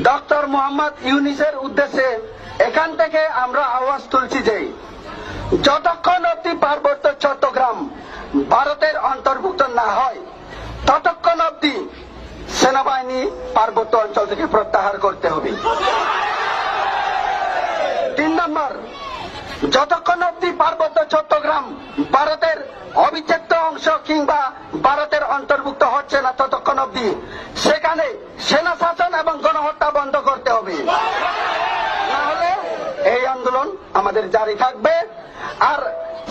Doctor Mohammad ইউনূসের উদ্দেশ্যে এখান থেকে আমরা আওয়াজ তুলছি যে যতক্ষণ অব্দি পার্বত্য চট্টগ্রাম ভারতের অন্তর্ভুক্ত না হয় ততক্ষণ অব্দি সেনাবাহিনী পার্বত্য অঞ্চল থেকে প্রত্যাহার করতে হবে। 3 নম্বর, যতক্ষণ অব্দি পার্বত্য চট্টগ্রাম ভারতের অবিচ্ছেদ্য অংশ কিংবা ভারতের অন্তর্ভুক্ত হচ্ছে না ততক্ষণ অব্দি সেখানে সেনা শাসন এবং গণহত্যা বন্ধ করতে হবে, না হলে এই আন্দোলন আমাদের জারি থাকবে। আর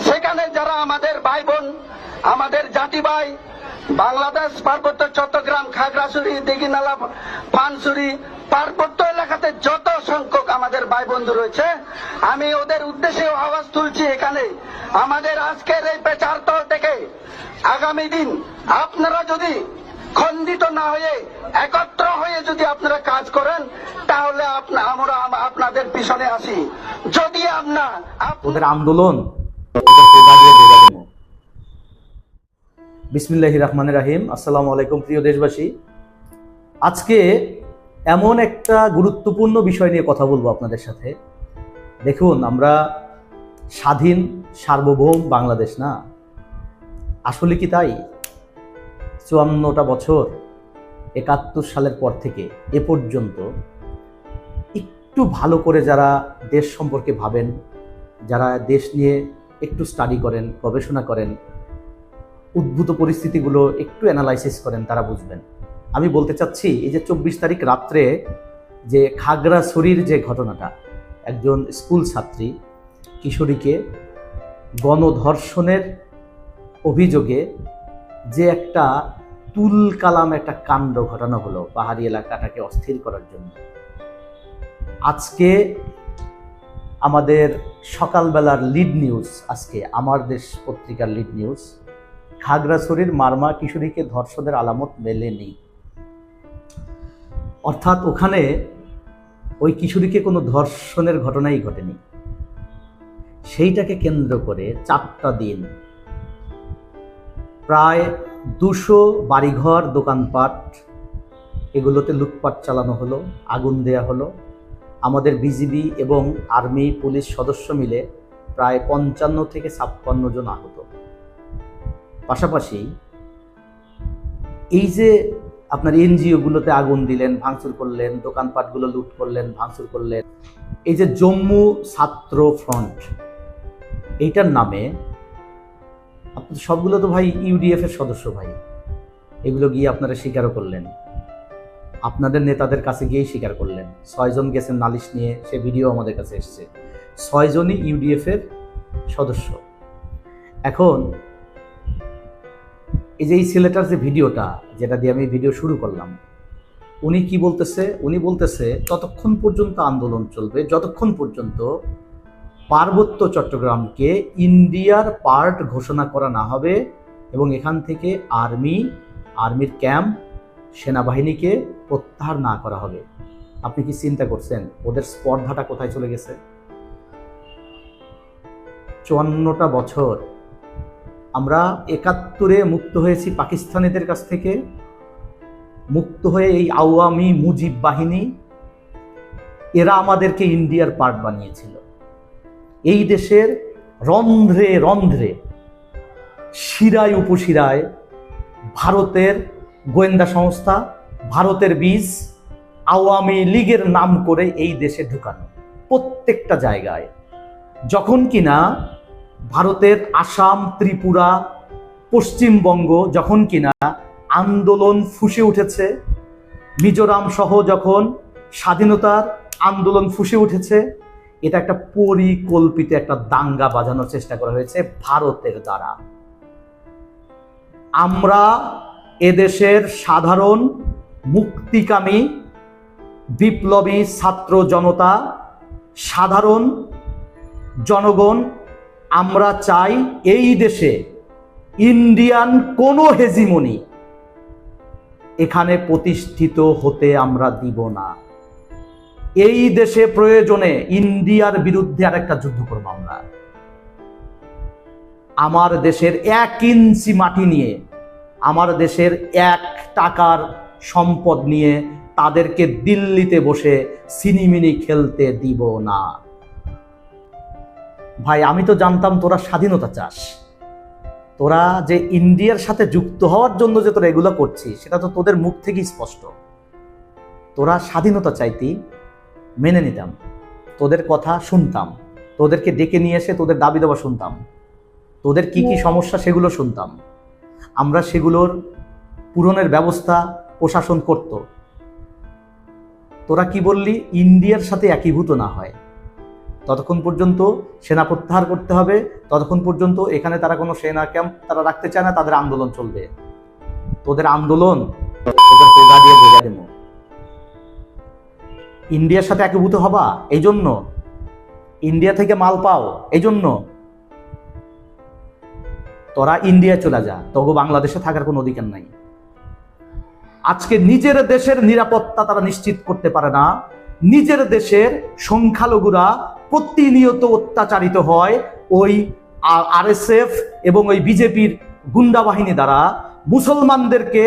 সেখানে যারা আমাদের ভাই বোন, আমাদের জাতি ভাই, বাংলাদেশ পার্বত্য চট্টগ্রাম, খাগড়াছড়ি, দিঘিনালা, পানছড়ি পার্বত্য এলাকাতে যত সংখ্যক আমাদের ভাই বন্ধু রয়েছে, আমি ওদের উদ্দেশ্যে আওয়াজ তুলছি এখানে আমাদের আজকের এই পেচারতল থেকে আগামী দিন আপনারা যদি খণ্ডিত না হয়ে একত্র হয়ে যদি আপনারা কাজ করেন তাহলে আমরা আপনাদের পিছনে আসি। যদি ওদের আন্দোলন বিসমিল্লাহির রহমানির রহিম। আসসালামু আলাইকুম প্রিয় দেশবাসী, আজকে এমন একটা গুরুত্বপূর্ণ বিষয় নিয়ে কথা বলবো আপনাদের সাথে। দেখুন, আমরা স্বাধীন সার্বভৌম বাংলাদেশ না, আসলে কি তাই? 54টা বছর 71 সালের পর থেকে এ পর্যন্ত একটু ভালো করে যারা দেশ সম্পর্কে ভাবেন, যারা দেশ নিয়ে একটু স্টাডি করেন, গবেষণা করেন, উদ্ভূত পরিস্থিতিগুলো একটু অ্যানালাইসিস করেন, তারা বুঝবেন। আমি বলতে চাচ্ছি, এই যে 24 তারিখ রাত্রে যে খাগড়াছড়ির যে ঘটনাটা, একজন স্কুল ছাত্রী কিশোরীকে গণধর্ষণের অভিযোগে যে একটা তুলকালাম একটা কাণ্ড ঘটানো হলো পাহাড়ি এলাকাটাকে অস্থির করার জন্য। আজকে আমাদের সকালবেলার লিড নিউজ, আজকে আমার দেশ পত্রিকার লিড নিউজ, খাগড়াছড়ির মারমা কিশোরীকে ধর্ষণের আলামত মেলেনি। অর্থাৎ ওখানে ওই কিশোরীকে কোনো ধর্ষণের ঘটনাই ঘটেনি। সেইটাকে কেন্দ্র করে 4টা দিন প্রায় 200 বাড়িঘর, দোকানপাট, এগুলোতে লুটপাট চালানো হলো, আগুন দেয়া হলো। আমাদের বিজিবি এবং আর্মি পুলিশ সদস্য মিলে প্রায় 55 থেকে 56 জন আহত। পাশাপাশি এই যে আপনার এনজিওগুলোতে আগুন দিলেন, ভাঙচুর করলেন, দোকানপাটগুলো লুট করলেন, ভাঙচুর করলেন, এই যে জম্মু ছাত্র ফ্রন্ট, এইটার নামে সবগুলো তো ভাই ইউডিএফ এর সদস্য ভাই, এগুলো গিয়ে আপনারা স্বীকারও করলেন, আপনাদের নেতাদের কাছে গিয়েই স্বীকার করলেন। 6 জন গেছেন নালিশ নিয়ে, সে ভিডিও আমাদের কাছে এসছে। 6 জনই ইউডিএফ এর সদস্য। এখন এই যে এই ছেলেটার যে ভিডিওটা, যেটা দিয়ে আমি ভিডিও শুরু করলাম, উনি কি বলতেছে? উনি বলতেছে ততক্ষণ পর্যন্ত আন্দোলন চলবে যতক্ষণ পর্যন্ত পার্বত্য চট্টগ্রামকে ইন্ডিয়ার পার্ট ঘোষণা করা না হবে এবং এখান থেকে আর্মির ক্যাম্প, সেনাবাহিনীকে প্রত্যাহার না করা হবে। আপনি কি চিন্তা করছেন ওদের স্পর্ধাটা কোথায় চলে গেছে? 54টা বছর আমরা 71-এ মুক্ত হয়েছি পাকিস্তানিদের কাছ থেকে, মুক্ত হয়ে এই আওয়ামী মুজিব বাহিনী, এরা আমাদেরকে ইন্ডিয়ার পার্ট বানিয়েছিল। এই দেশের রন্ধ্রে রন্ধ্রে, শিরায় উপশিরায় ভারতের গোয়েন্দা সংস্থা, ভারতের বীজ, আওয়ামী লীগের নাম করে এই দেশে ঢুকানো প্রত্যেকটা জায়গায়। যখন কিনা ভারতের আসাম, ত্রিপুরা, পশ্চিমবঙ্গ যখন কিনা আন্দোলন ফুঁসে উঠেছে, মিজোরাম সহ যখন স্বাধীনতার আন্দোলন ফুঁসে উঠেছে, এটা একটা পরিকল্পিত একটা দাঙ্গা বাজানোর চেষ্টা করা হয়েছে ভারতের দ্বারা। আমরা এদেশের সাধারণ মুক্তিকামী বিপ্লবী ছাত্র জনতা, সাধারণ জনগণ, আমরা চাই এই দেশে ইন্ডিয়ান কোনো হেজিমনি এখানে প্রতিষ্ঠিত হতে আমরা দিব না। এই দেশে প্রয়োজনে ইন্ডিয়ার বিরুদ্ধে আরেকটা যুদ্ধ করব আমরা। আমার দেশের 1 ইঞ্চি মাটি নিয়ে, আমার দেশের 1 টাকার সম্পদ নিয়ে তাদেরকে দিল্লিতে বসে সিনিমিনি খেলতে দিব না। ভাই, আমি তো জানতাম তোরা স্বাধীনতা চাস, তোরা যে ইন্ডিয়ার সাথে যুক্ত হওয়ার জন্য যে তোরা এগুলো করছিস সেটা তো তোদের মুখ থেকেই স্পষ্ট। তোরা স্বাধীনতা চাইতি, মেনে নিতাম, তোদের কথা শুনতাম, তোদেরকে ডেকে নিয়ে এসে তোদের দাবি দাবা শুনতাম, তোদের কি কি সমস্যা সেগুলো শুনতাম, আমরা সেগুলোর পূরণের ব্যবস্থা প্রশাসন করত। তোরা কি বললি, ইন্ডিয়ার সাথে একীভূত না হয় ততক্ষণ পর্যন্ত সেনা প্রত্যাহার করতে হবে, ততক্ষণ পর্যন্ত এখানে তারা কোনো সেনা ক্যাম্প তারা রাখতে চায় না, তাদের আন্দোলন চলবে। তোদের আন্দোলন তোদের পোগা দিয়ে বোঝা দেব। ইন্ডিয়ার সাথে একীভূত হবা এই জন্য, ইন্ডিয়া থেকে মাল পাও এই জন্য, তোরা ইন্ডিয়া চলে যা, তবু বাংলাদেশে থাকার কোনো অধিকার নাই। আজকে নিজের দেশের নিরাপত্তা তারা নিশ্চিত করতে পারে না, নিজের দেশের সংখ্যালঘুরা প্রতিনিয়ত অত্যাচারিত হয় ওই আরএসএফ এবং ওই বিজেপির গুন্ডা বাহিনী দ্বারা। মুসলমানদেরকে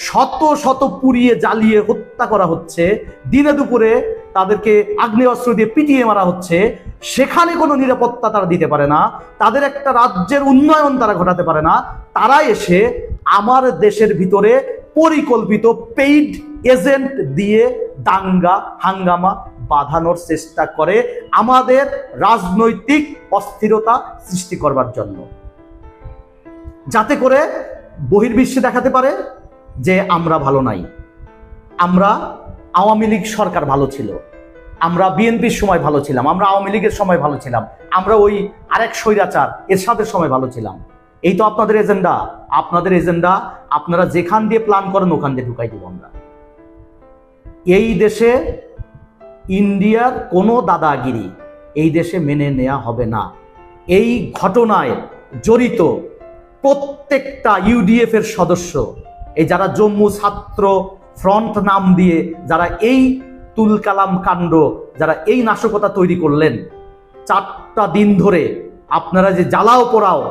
শত শত পুড়িয়ে জ্বালিয়ে হত্যা করা হচ্ছে, দিনে দুপুরে তাদেরকে আগ্নেয়াস্ত্র দিয়ে পিটিয়ে মারা হচ্ছে, সেখানে কোনো নিরাপত্তা তারা দিতে পারে না, তাদের একটা রাজ্যের উন্নয়ন তারা ঘটাতে পারে না। তারা এসে আমার দেশের ভিতরে পরিকল্পিত পেইড এজেন্ট দিয়ে দাঙ্গা হাঙ্গামা বাঁধানোর চেষ্টা করে আমাদের রাজনৈতিক অস্থিরতা সৃষ্টি করবার জন্য, যাতে করে বহির্বিশ্বে দেখাতে পারে যে আমরা ভালো নাই, আমরা আওয়ামী লীগ সরকার ভালো ছিল, আমরা বিএনপির সময় ভালো ছিলাম, আমরা আওয়ামী লীগের সময় ভালো ছিলাম, আমরা ওই আরেক স্বৈরাচার এরশাদের সময় ভালো ছিলাম। এই তো আপনাদের এজেন্ডা। আপনাদের এজেন্ডা আপনারা যেখান দিয়ে প্ল্যান করেন ওখান দিয়ে ঢুকাই দিব আমরা। এই দেশে ইন্ডিয়ার কোনো দাদাগিরি এই দেশে মেনে নেওয়া হবে না। এই ঘটনায় জড়িত প্রত্যেকটা ইউডিএফ এর সদস্য, এই যারা জম্মু ছাত্র ফ্রন্ট নাম দিয়ে যারা এই তুলকালাম কাণ্ড, যারা এই নাশকতা তৈরি করলেন, 4টা দিন ধরে আপনারা যে জ্বালাও পোড়াও,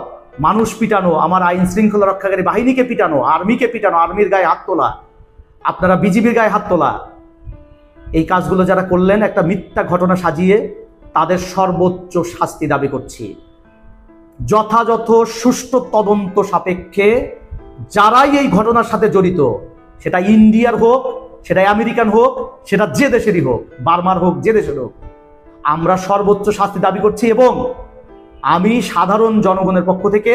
মানুষ পিটানো, আমার আইন শৃঙ্খলা রক্ষাকারী বাহিনীকে পিটানো, আর্মিকে পিটানো, আর্মির গায়ে হাত তোলা, আপনারা বিজিবির গায়ে হাত তোলা, এই কাজগুলো যারা করলেন একটা মিথ্যা ঘটনা সাজিয়ে, তাদের সর্বোচ্চ শাস্তি দাবি করছি। যথাযথ সুষ্ঠু তদন্ত সাপেক্ষে যারাই এই ঘটনার সাথে জড়িত, সেটা ইন্ডিয়ার হোক, সেটা আমেরিকান হোক, সেটা যে দেশেরই হোক, বার্মার হোক, যে দেশের হোক, আমরা সর্বোচ্চ শাস্তি দাবি করছি। এবং আমি সাধারণ জনগণের পক্ষ থেকে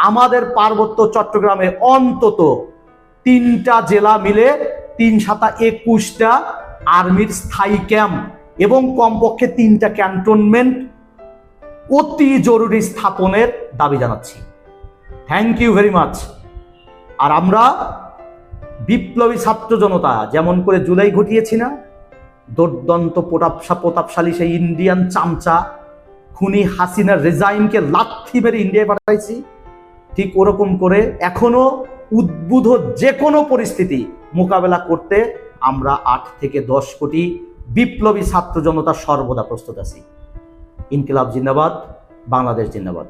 আমাদের পার্বত্য চট্টগ্রামে অন্তত 3টা জেলা মিলে 3×7=21টা আর্মির স্থায়ী ক্যাম্প এবং কমপক্ষে 3টা ক্যান্টনমেন্ট অতি জরুরি স্থাপনের দাবি জানাচ্ছি। Thank you very much. আর আমরা বিপ্লবী ছাত্র জনতা যেমন করে জুলাই ঘটিয়েছি না, দুর্দান্ত প্রতাপশালী সেই ইন্ডিয়ান চামচা খুনি হাসিনার রেজাইমকে লাথি মেরে ইন্ডিয়ায় পাঠাইছি, ঠিক ওরকম করে এখনো উদ্বুদ্ধ যে কোনো পরিস্থিতি মোকাবেলা করতে আমরা 8 থেকে 10 কোটি বিপ্লবী ছাত্র জনতা সর্বদা প্রস্তুত আছি। ইনকিলাব জিন্দাবাদ, বাংলাদেশ জিন্দাবাদ।